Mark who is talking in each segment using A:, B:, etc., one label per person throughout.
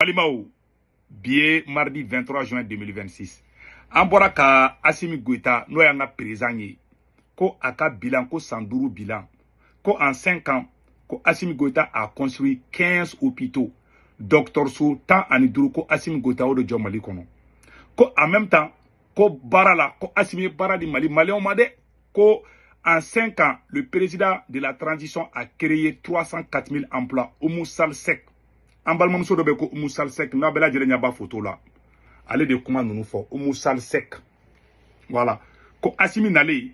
A: Alimao, bié mardi 23 juin 2026. An bɔra ka Assimi Goïta n'o y'an ka président ye ko a ka bilan ko san 5 bilan ko en 5 ans ko Assimi Goïta a construit 15 hôpitaux doctorso 15 ko Assimi Goïta o de jɔ Mali kɔnɔ ko en même temps ko baara la ko Assimi ye baara di Mali malien ma dɛ ko en 5 ans le président de la transition a créé 304 000 emplois Oumou Salsek an balimamuso dɔ bɛ ko Oumou Salsek n'a bɛɛ lajɛlen ɲɛ b'a photo la ale de kuma ninnu fɔ Oumou Salsek voilà ko Assimi nalen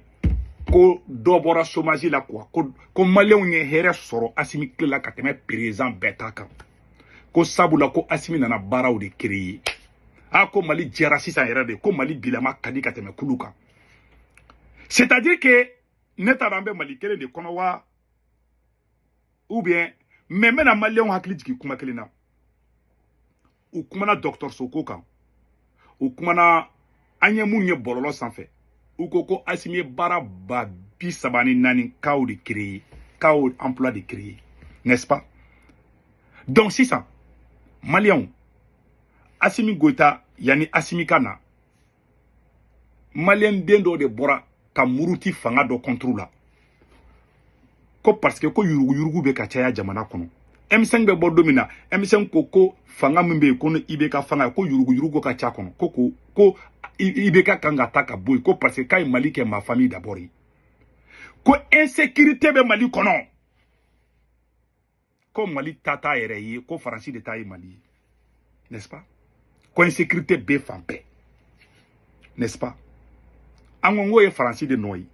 A: ko dɔ bɔra chômage la quoi ko maliyɛnw ye hɛrɛ sɔrɔ Assimi tile la ka tɛmɛ président bɛɛ ta kan ko sabula ko Assimi nana baaraw de créer ko Mali jɛra sisan yɛrɛ de ko Mali bilama ka di ka tɛmɛ kulu kan c'est-à-dire que ne t'a dɔn an bɛ Mali kelen de kɔnɔ wa ou bien mais n bɛna maliyɛnw hakili jigin kuma kelen na u kumana dɔgɔtɔrɔso ko kan u kumana an ye mun ye bɔlɔlɔ sanfɛ u ko Assimi ye baara ba 34 kaw de créer kaw emploi de créer n'est-ce pas donc sisan maliyɛnw Assimi Goïta yani Assimi ka na maliyɛn den dɔ de bɔra ka muruti fanga dɔ contre la ko parce que ko yurugu bɛ ka caya jamana kɔnɔ M5 bɛ bɔ don min na M5 ko fanga min bɛ yen ko ni IBK fanga ko yurugu ka ca kɔnɔ ko IBK kan ka ta ka bɔ yen ko parce que k'a ye Mali kɛ ma famille d'abord ye ko insécurité bɛ Mali kɔnɔ ko Mali ta t'a yɛrɛ ye ko Faransi de ta ye Mali ye n'est-ce pas ko insécurité bɛ fan bɛɛ n'est-ce pas an ko n k'o ye Faransi de nɔ ye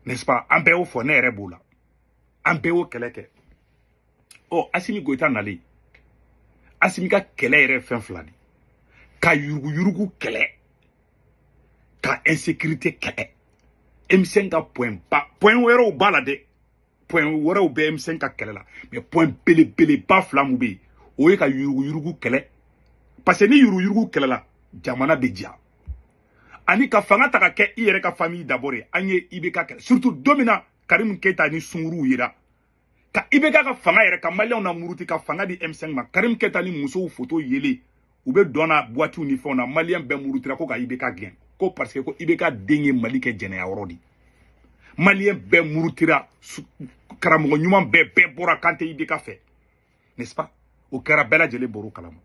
A: n'est-ce pas an bɛɛ y'o fɔ ne yɛrɛ b'o la an bɛɛ y'o kɛlɛ kɛ Assimi Goïta nalen Assimi ka kɛlɛ yɛrɛ fɛn fila de ka yurugu kɛlɛ ka insécurité kɛlɛ M5 ka point wɛrɛw b'a la dɛ point wɛrɛw bɛ M5 ka kɛlɛ la mais point belebeleba fila mun bɛ yen o ye ka yurugu kɛlɛ parce que ni yurugu kɛlɛ la jamana bɛ diya ani ka fanga ta ka kɛ i yɛrɛ ka famille d'abord ye an ye IBK kɛlɛ surtout don min na Karim Keita ni Sunkuruw yera ka IBK ka fanga yɛrɛ ka maliyɛnw na muruti ka fanga di M5 ma Karim Keita ni musow photo yele u bɛ dɔn na boîtiw ni fɛnw na maliyɛn bɛɛ murutira ko ka IBK gɛn ko parce que ko IBK den ye Mali kɛ jɛnɛya yɔrɔ de maliyɛn bɛɛ murutira karamɔgɔ ɲuman bɛɛ bɔra kan tɛ IBK fɛ n'est-ce pas o kɛra bɛɛ lajɛlen bɔr'o kalama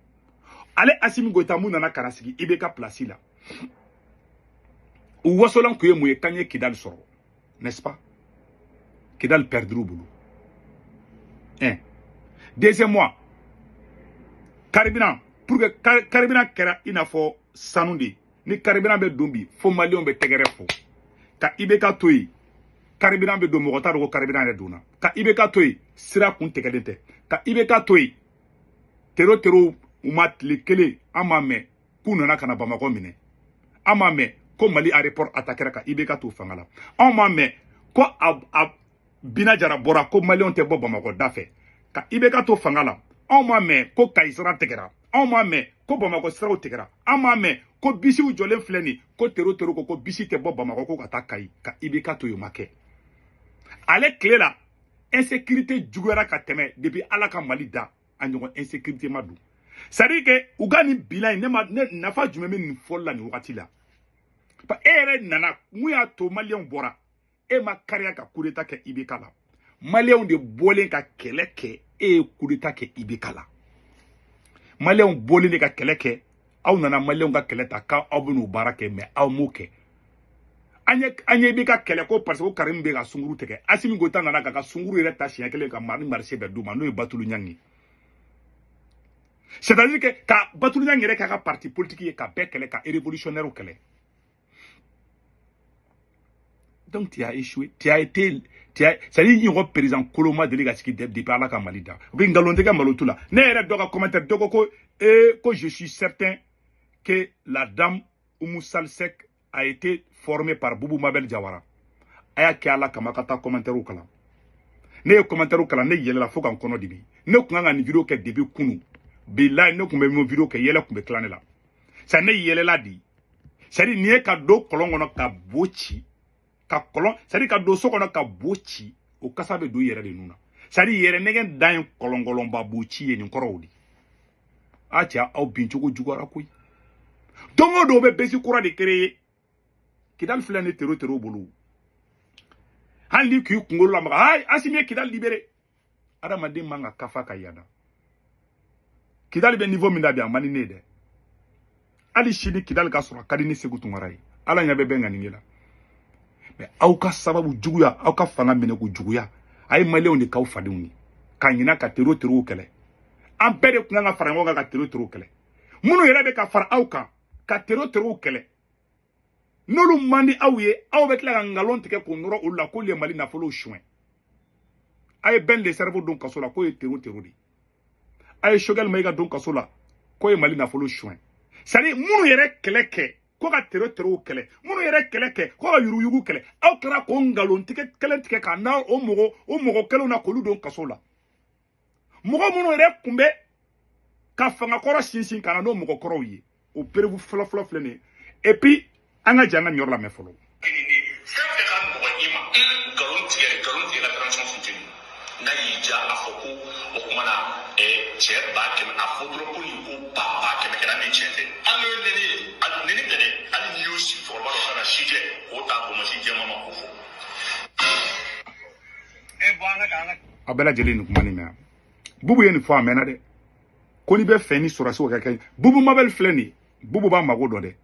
A: ale Assimi Goïta mun nana kana sigi IBK place la u wasolan kun ye mun ye kan ye Kidal sɔrɔ n'est-ce pas Kidal perdr'u bolo deuxièmement carburant pour que carburant kɛra i n'a fɔ sanu de ni carburant bɛ don bi fo maliyɛnw bɛ tɛgɛrɛ fɔ ka IBK to yen carburant bɛ don mɔgɔ t'a dɔn ko carburant yɛrɛ donna ka IBK to yen sira kun tigɛlen tɛ ka IBK to yen tero u ma tile kelen an m'a mɛn k'u nana ka na Bamakɔ minɛ an m'a mɛn ko Mali aéroport attaquera ka IBK to fanga la an m'a mɛn ko a Bina Jara bɔra ko maliyɛnw tɛ bɔ Bamakɔ da fɛ ka IBK to fanga la an m'a mɛn ko Kayi sira tigɛra an m'a mɛn ko Bamakɔ siraw tigɛra an m'a mɛn ko bisiw jɔlen filɛ nin ko tero ko bisi tɛ bɔ Bamakɔ ko ka taa Kayi ka IBK to yen o ma kɛ ale tile la insécurité juguyara ka tɛmɛ depuis Ala ka Mali da a ɲɔgɔn insécurité ma don c'est-à-dire que u ka nin bilan ne nafa jumɛn bɛ nin fɔli la nin wagati la e yɛrɛ nana mun y'a to maliyɛnw bɔra e ma kariya ka coup d'état kɛ IBK la maliyɛnw de bɔlen ka kɛlɛ kɛ e ye coup d'état kɛ IBK la maliyɛnw bɔlen de ka kɛlɛ kɛ aw nana maliyɛnw ka kɛlɛ ta k'aw bɛ n'o baara kɛ mais aw m'o kɛ an ye IBK kɛlɛ ko parce que Karim bɛ ka Sunkuru tigɛ Assimi Goïta nana ka Sunkuru yɛrɛ ta siɲɛ kelen ka marché bɛɛ d'u ma n'o ye Batulu Ɲangi ye c'est-à-dire que ka Batulu Ɲangi yɛrɛ k'a ka parti politique ye ka bɛɛ kɛlɛ ka révolutionnaire kɛlɛ donc tu as échoué c'est-à-dire ɲɔgɔn président kolon ma deli ka sigi depuis Ala ka Mali da u bɛ nkalon tigɛ malo tu la ne yɛrɛ dɔ ka commentaire dɔ ko je suis certain que la dame Oumou Salsek a été formée par Boubou Mabel Diawara a y'a kɛ Ala kama ka taa commentaire kalan ne ye commentaire kalan ne yɛlɛla fo ka n kɔnɔ dibi ne tun kan ka nin vidéo kɛ depuis kunu bilahi ne tun bɛ min vidéo kɛ yɛlɛ tun bɛ tilan ne la ça ne yɛlɛla di c'est-à-dire nin ye ka don kɔlɔn kɔnɔ ka bo ci ka kɔlɔn c'est-à-dire ka don so kɔnɔ ka bo ci o kasa bɛ don i yɛrɛ de nun na c'est-à-dire yɛrɛ nɛgɛ dan ye kɔlɔn ba bo ci ye nin kɔrɔw di a cɛ aw bin cogo juguyara koyi don o don bɛ bɛsi kura de créer Kidal filɛ ni tero bolo hali ni k'i kunkolo la maga ay Asimi ye Kidal libéré adamaden man ka kafa ka yada Kidal bɛ niveau min na bi a man di ne ye dɛ hali sini Kidal ka sɔrɔ a ka di ni Segu Tunkara ye ala ɲɛ bɛ bɛn ŋaninge la mais aw ka sababu juguya aw ka fanga minɛ ko juguya a ye maliyɛnw de k'aw fadenw ye ka ɲina ka terow kɛlɛ an bɛɛ de kun kan ka fara ɲɔgɔn kan ka terow kɛlɛ minnu yɛrɛ bɛ ka fara aw kan ka terow kɛlɛ n'olu man di aw ye aw bɛ tila ka ngalon tigɛ k'o nɔrɔ olu la k'olu ye Mali nafolow suɲɛ a ye Ben le cerveau don kaso la k'o ye terow de a ye Choguel Maïga don kaso la k'o ye Mali nafolo suɲɛ c'est à dire minnu yɛrɛ kɛlɛ kɛ ko ka terow kɛlɛ minnu yɛrɛ kɛlɛ kɛ ko ka yuruyugu kɛlɛ aw kɛra k'o ngalon tigɛ kelen tigɛ ka na o mɔgɔ kelenw na k'olu don kaso la mɔgɔ minnu yɛrɛ kun bɛ ka fanga kɔrɔ sinsin ka na n'o mɔgɔ kɔrɔw ye o perebu fɔlɔ filɛ nin ye et puis an ka jan ka ɲɔrɔ lamɛn fɔlɔ
B: fɛn fɛn ka mɔgɔ i ma nkalon tigɛ la transition funteni n'a y'i ja a fɔ ko o kuma na cɛ 100,000 a fɔ dɔrɔn ko nin ko ba 100,000 kɛra min tiɲɛ tɛ hali n'o ye neni tɛ dɛ hali n'i y'o si fɔlɔba dɔ kana si jɛ k'o ta bomasi jɛma ma k'o fɔ
A: a bɛɛ lajɛlen nin kuma nin mɛn Bubu ye nin fɔ a mɛnna dɛ ko ni bɛ fɛ ni sɔrɔsiw ka kɛ Bubu Mabel filɛ nin ye Bubu b'a mago dɔn dɛ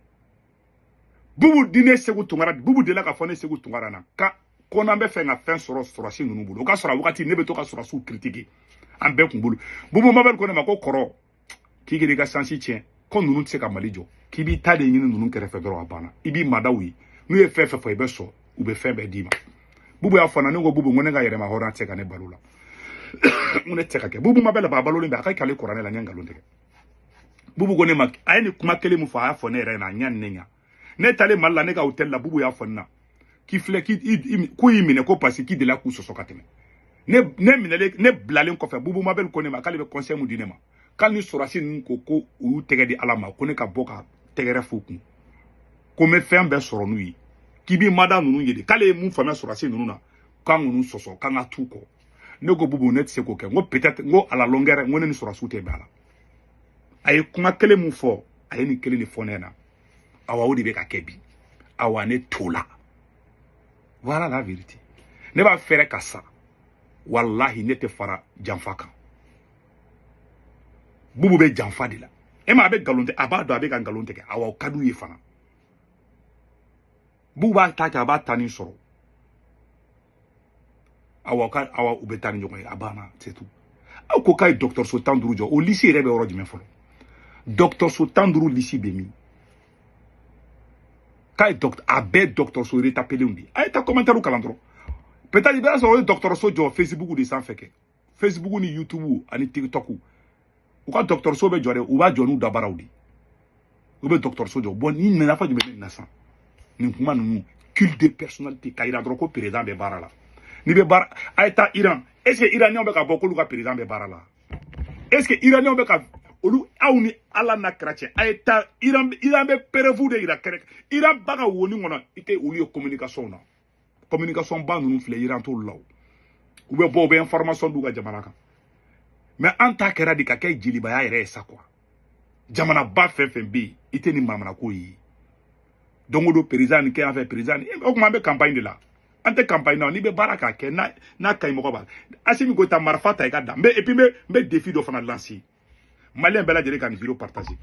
A: Bubu di ne Segu Tunkara Bubu de la ka fɔ ne Segu Tunkara na ka ko n'an bɛ fɛ ka fɛn sɔrɔ sɔrɔsi ninnu bolo o ka sɔrɔ a wagati ne bɛ to ka sɔrɔsiw critiquer an bɛɛ kun bolo Bubu Mabel ko ne ma ko kɔrɔ k'i k'i ka sansi tiɲɛ ko ninnu tɛ se ka Mali jɔ k'i b'i ta de ɲini ninnu kɛrɛfɛ dɔrɔn a banna i b'i madaw ye n'u ye fɛn fɛn fɔ i bɛ sɔn u bɛ fɛn bɛɛ d'i ma Bubu y'a fɔ na ne ko Bubu ko ne ka yɛrɛma hɔrɔn tɛ se ka ne balo la mun ne tɛ se ka kɛ Bubu Mabel ba balolen bɛ a ka k'ale kɔrɔ ne la n ye nkalon tigɛ Bubu ko ne ma a ye ni kuma kelen min fɔ a y'a fɔ ne yɛrɛ ɲɛna a ɲa ni ne ɲa ne taalen Mali la ne ka hôtel la Bubu y'a fɔ ne na k'i filɛ ko y'i minɛ ko parce que k'i delila k'u sɔsɔ ka tɛmɛ ne bilalen kɔfɛ Bubu Mabel ko ne ma k'ale bɛ conseil mun di ne ma k'ale ni sɔrɔsi ninnu ko u y'u tɛgɛ di Ala ma ko ne ka bɔ ka tɛgɛrɛ f'u kun ko n bɛ fɛn bɛɛ sɔrɔ n'u ye k'i b'i mada ninnu ye de k'ale ye mun faamuya sɔrɔsi ninnu na k'an ninnu sɔsɔ k'an ka t'u kɔ ne ko Bubu ne tɛ se k'o kɛ n ko peut-être n ko à la longueur n ko ne ni sɔrɔsiw tɛ bɛn a la a ye kuma kelen mun fɔ a ye nin kelen de fɔ ne ɲɛna awa o de bɛ ka kɛ bi awa ne t'o la voilà la vérité ne b'a fɛrɛ ka sa wallahi ne tɛ fara janfa kan Bubu bɛ janfa de la e ma a bɛ nkalon tigɛ a b'a dɔn a bɛ ka nkalon tigɛ awa o ka d'u ye fana Bubu b'a ta kɛ a b'a ta nin sɔrɔ awa u bɛ taa ni ɲɔgɔn ye a banna c'est tout aw ko k'a ye dɔgɔtɔrɔso 15 jɔ o lycée yɛrɛ bɛ yɔrɔ jumɛn fɔlɔ dɔgɔtɔrɔso 15 lycée bɛ min k'a ye a bɛɛ dɔgɔtɔrɔso retapelenw de a ye taa commentaire kalan dɔrɔn peut-être i b'a sɔrɔ o ye dɔgɔtɔrɔso jɔ Facebook de sanfɛ kɛ Facebook ni YouTube ani TikTok u ka dɔgɔtɔrɔso bɛ jɔ dɛ u b'a jɔ n'u dabaraw de u bɛ dɔgɔtɔrɔso jɔ bon ni nafa jumɛn bɛ nin na sisan nin kuma ninnu culte de personnalité k'a yira dɔrɔn ko président bɛ baara la ni bɛ baara a ye taa Iran est-ce que iraniyɛnw bɛ ka bɔ k'olu ka président bɛ baara la est-ce que iraniyɛnw bɛ ka olu aw ni Ala n'a kɛra cɛ a ye taa Iran bɛ perevu de yira kɛrɛ Iran ba ka woni kɔnɔ i tɛ olu ye communication na communication ba ninnu filɛ Iran t'olu la u bɛ bɔ u bɛ information d'u ka jamana kan mais an ta kɛra de ka kɛ jelibaya yɛrɛ ye sa quoi jamana ba fɛn fɛn bɛ yen i tɛ nin mamana ko ye donc o don président nin kɛ yan fɛ président o kuma an bɛ campagne de la an tɛ campagne na n'i bɛ baara k'a kɛ n'a ka ɲi mɔgɔ b'a Asimi Goïta marifa ta i ka da et puis n bɛ défi dɔ fana lancer Malien bɛɛ lajɛlen ka nin vidéo partager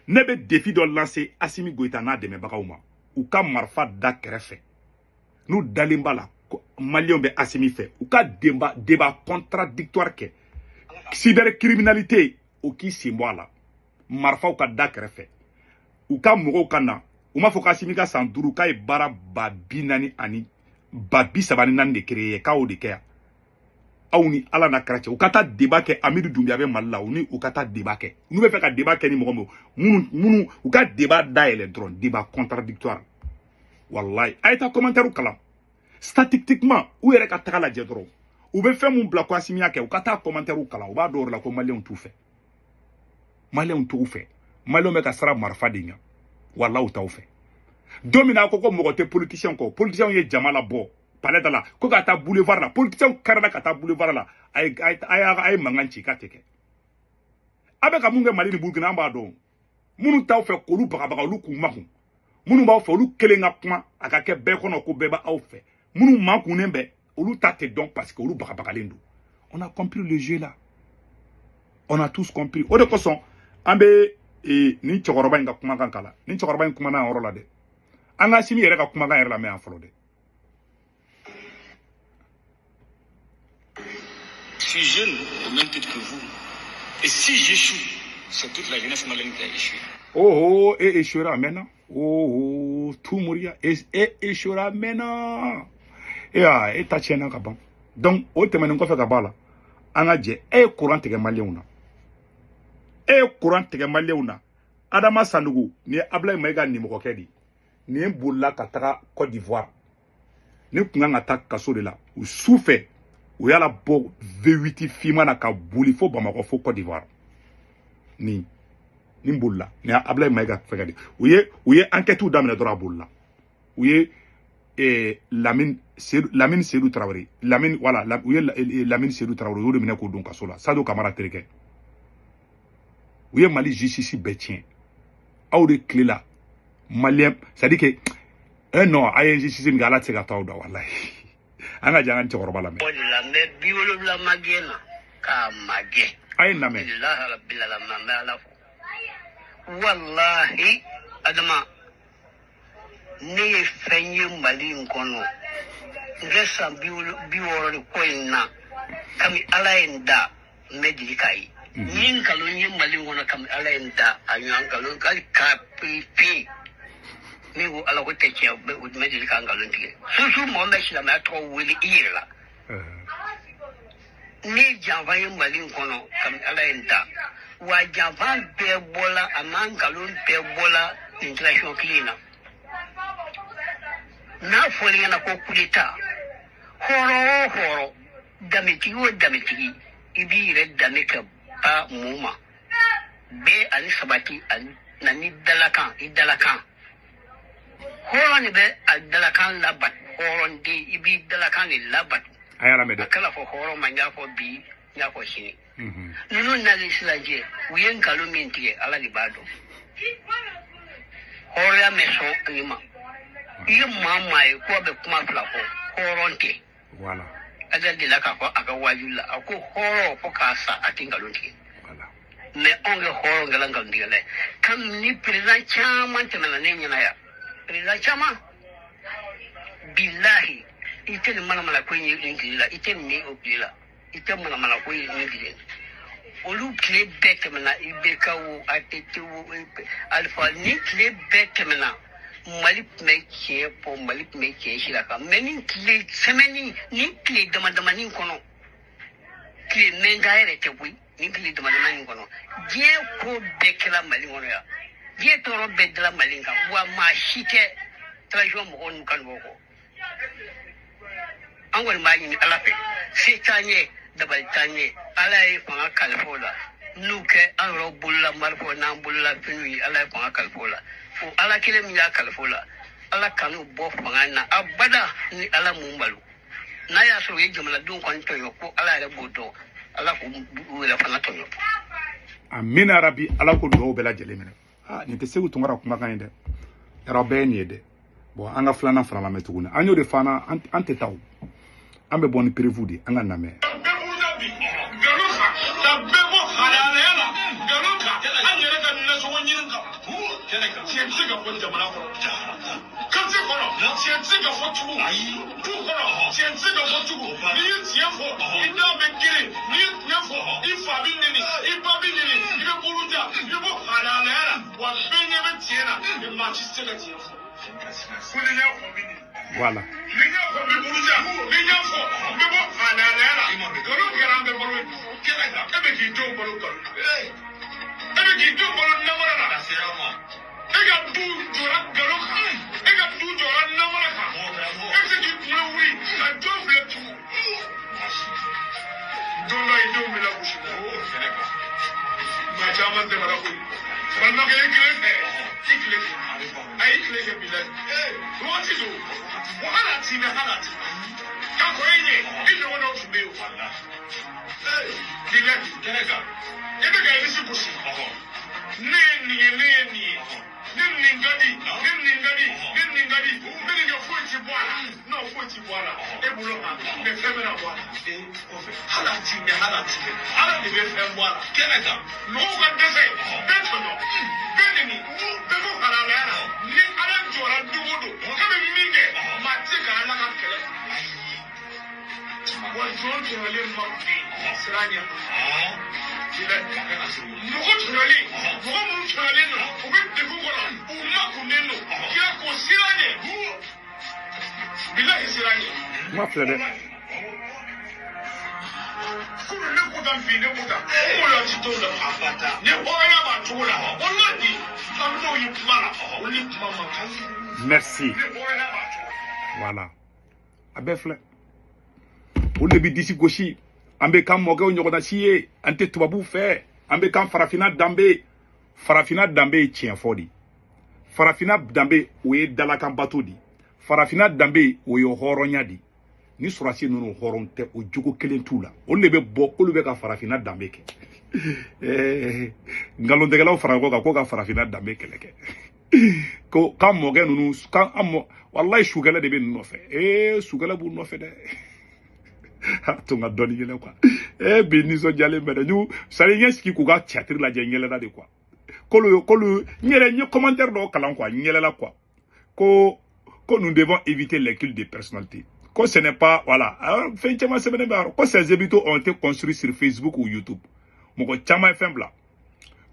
A: ne bɛ défi dɔ lancer Asimi Goïta n'a dɛmɛbagaw ma u ka marifa da kɛrɛfɛ n'u dalen b'a la Malien bɛ Asimi fɛ u ka débat contradictoire kɛ cybercriminalité o k'i sen bɔ a la marifaw ka da kɛrɛfɛ u ka mɔgɔw ka na u m'a fɔ k'Asimi ka san 5 k'a ye baara 34 de créer k'o de kɛ yan aw ni Ala n'a kɛra cɛ u ka taa débat kɛ Amidu Dunbiya bɛ Mali la u ni u ka taa débat kɛ n'u bɛ fɛ ka débat kɛ ni mɔgɔ minnu u ka débat dayɛlɛ dɔrɔn débat contradictoire wallahi a ye taa commentaire kalan statistiquement u yɛrɛ ka taga lajɛ dɔrɔn u bɛ fɛn mun bila ko Asimi y'a kɛ u ka taa commentaire kalan u b'a dɔn o la ko maliyɛnw t'u fɛ maliyɛnw t'u fɛ maliyɛnw bɛ ka sara marifa de ɲɛ wallahi u t'aw fɛ don min na a ko mɔgɔ tɛ politicien kɔ politicien ye jama labɔ palais da la ko ka taa boulevard la politicien karila ka taa boulevard la a ye mankan ci k'a tɛ kɛ Avec ka munge Mali ni Burkina ba don munu taw fe ko lu baga lu ku makun munu ba fe lu kelenga kuma aka ke be kono ko beba aw fe munu makunen be olu ta te donc parce que olu baga lendo. On a compris le jeu là. On a tous compris. O de koson ambe ni chokoroba nga kuma kan kala ni chokoroba kuma na oro la de anga simi yere ka kuma kan yere la me afolo de.
B: Je suis jeune au même titre que vous. Et si j'échoue, c'est toute la jeunesse malienne qui a échoué.
A: Oh, et échouera maintenant. Oh, tout mourir. Et échouera maintenant. Et ta tienne ka ban. Donc, au thème n'en fait ka bala. Anga je courant te maliona. Courant te maliona. Adama Sanogo ni Ablaye Maïga ni mokokedi. Ni mboula kataka Côte d'Ivoire. Ni kunga attaque kaso de là. Ou souffre. Ou y'a la bo V8 fima na ka bouli fo Bamako fo Côte d'Ivoire. Ni mboula. Ni Ablaye Maïga fekadi. Ou ye enquête ou damene dora boula. Ou ye Lamine Sédou Traoré. Lamine voilà, ou ye Lamine Sédou Traoré ou de mine ko don kaso la. Sado Kamara Tereke. Ou ye Mali justice betien. Aou de clé là. Malien, ça dit que non, aye justice ngala tsega tawda wallahi. Anga jangan chokoroba la me.
C: La me biolo la magena ka mage.
A: Aye na me.
C: Allah rabbil alamin ala wallahi adama ne fenye Mali nkono. Ngesa biolo ko ina kami ala enda medilikai. Nin kalonye Mali ngona kami ala enda anyan kalon kali kapipi. Nego ala ko teke be udmedi ka ngalon tige susu mo me shila ma to wili ira ni java yim Mali kono kam ala enta wa java be bola aman kalon be bola international cleaner na foli na ko kulita horo dameti ibi re dameka ba muma be ali sabati na ni idalakan horon be adalakan labat horon di ibi dalakan labat
A: ayala me de
C: kala fo horon manya fo bi nya fo shini nunu na lislaje wiyen kaluminti ala libado hora meso nima iyo mama ko be kuma fla ko horon te
A: voilà
C: ada dilaka ko aga wajula ako horo ko kasa atinga lonti
A: voilà
C: me onge horo ngalanga ndile kam ni president chama temana nenya ya Rila chama billahi ite ni mana ko yin ingila ite mi opila ite mana ko yin ingila olu kle betemna ibekawo atetewo alfa ni kle betemna Mali meke po Mali meke shiraka meni kle semeni ni kle dama ni kono kle menga ere tewi ni kle dama ni kono je ko bekela Mali ngono ya je toro bedla malinga wa mashike trajo mo on kan boko angol magi ni alape sitanye dabal tanye alay fa kalfola nuke anro bulla marfo na bulla finui alay fa kalfola o ala kile mi ya kalfola ala kanu bo fa na abada ni ala mumbalu na ya so ye jumla dun kon toyo ko ala re bodo ala ko wala fa na toyo
A: amina rabbi ala ko do bela jelemene ni te segu tungara kuma kan inde rabe ni de bon anga flana frala metuguna anyo de fana ante taw ambe boni prevudi anga name voilà
B: Hey! Bilaki, Kenega. Ebe ga isi kusi. Ningadi. Mene yo fuji bwana. No fuji bwana. Ebulo ha. Me femena bwana. Halati. Ala de be fem bwana. Kenega. No ga dese. Betono. Benini. Bego halala. Ni ala jora duwodo. Ebe minge. Matika ala ka kele. Wajon tole mabbi. Siranya.
A: Ma frère. Merci. Voilà. Abefle. Au début d'ici gauchi. Ambe kan moge o nyogoda siye ante tubabu fe ambe kan farafina dambe tien fodi farafina dambe o ye dalakan bato di farafina dambe o ye horonya di ni surasi nunu horonte o jogo kelen tula o le be bo olu be ka farafina dambe ke ngalon degelaw farango ka ko ka farafina dambe keleke ko kan moge nunu kan amo wallahi shugala de be no fe shugala bu no fe de tunga doni yele quoi beniso jale mede ñu sari ñeski ku ga chatri la jengele da de quoi kolu ñere ñe commentaire do kalan quoi ñele la quoi ko nous devons éviter les cultes de personnalité ko ce n'est pas voilà fin chama se bene ko ces hôpitaux ont été construits sur Facebook ou YouTube moko chama FM là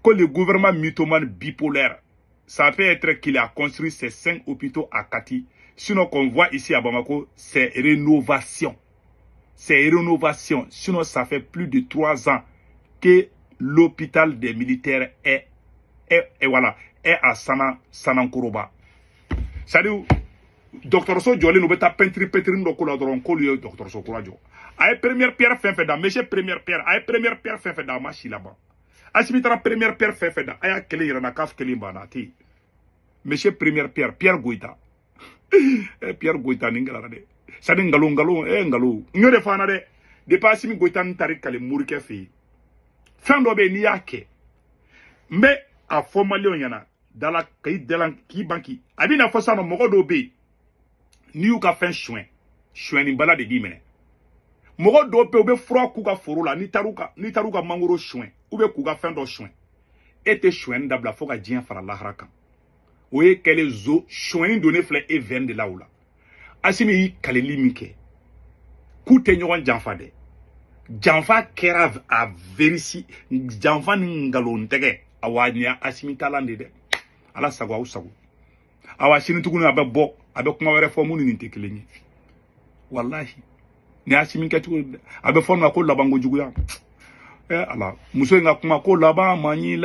A: que le gouvernement mythomane bipolaire ça peut être qu'il a construit ces 5 hôpitaux à Kati sinon qu'on voit ici à Bamako c'est rénovation. C'est rénovation. Sinon, ça fait plus de 3 ans que l'hôpital des militaires est à Sanankoroba. C'est-à-dire, Dr. So Jolé nous beta pentri no kola doron kolio Dr. So Kurajo. Aye première pierre fin fait da, monsieur première pierre, aye première pierre fin fait da machi là-bas. Asimitra première pierre fin fait da, aye kele irana kaf kele banati. Monsieur première Pierre Goïta. Pierre Goïta n'ingala de. Sadi ngalo nyore fana de depasi mi goitan tarik kale murike fi fendo be ni yake mbe a formalion yana dala kay delan ki banki abina fosano mogo do be ni yu ka fen chouin ni bala de dimene mogo do be obe fro ku ka foro la ni taruka mangoro chouin obe ku ka fen do chouin ete chouin dabla foka dien fara la haraka oye kele zo chouin donné fle e vende la oula asimi yi kaleli mike kute nyogon janfa de janfa kera a verisi janfa ngalo ntege awanya asimi talande de ala sago au sago awa sini tukunu abe bo abe kuma were fomu ni ntekelenyi wallahi ni asimi katu abe fomu ko labango juguya ala muso nga kuma ko laba manyi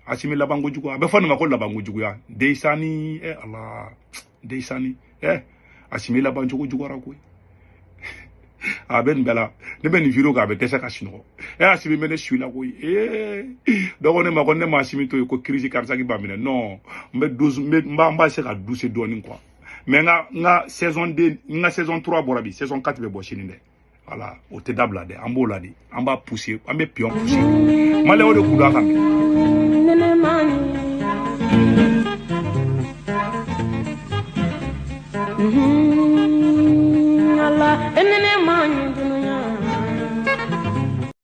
A: asimi labango jugu abe fomu ko labango juguya deisani ala deisani asimi laban jugu ra ko aben bela ne ben viro ga be tesa kasino asimi mene suila ko dogo ne ma ko ne ma asimi to ko crise karsa ki bamine non mbe 12 mba se ka 12 doni quoi mais nga saison 3 borabi saison 4 be bo chininde voilà au te dabla de ambola di amba pousser ambe pion pousser male o de kuda kambe
D: Mm-hmm.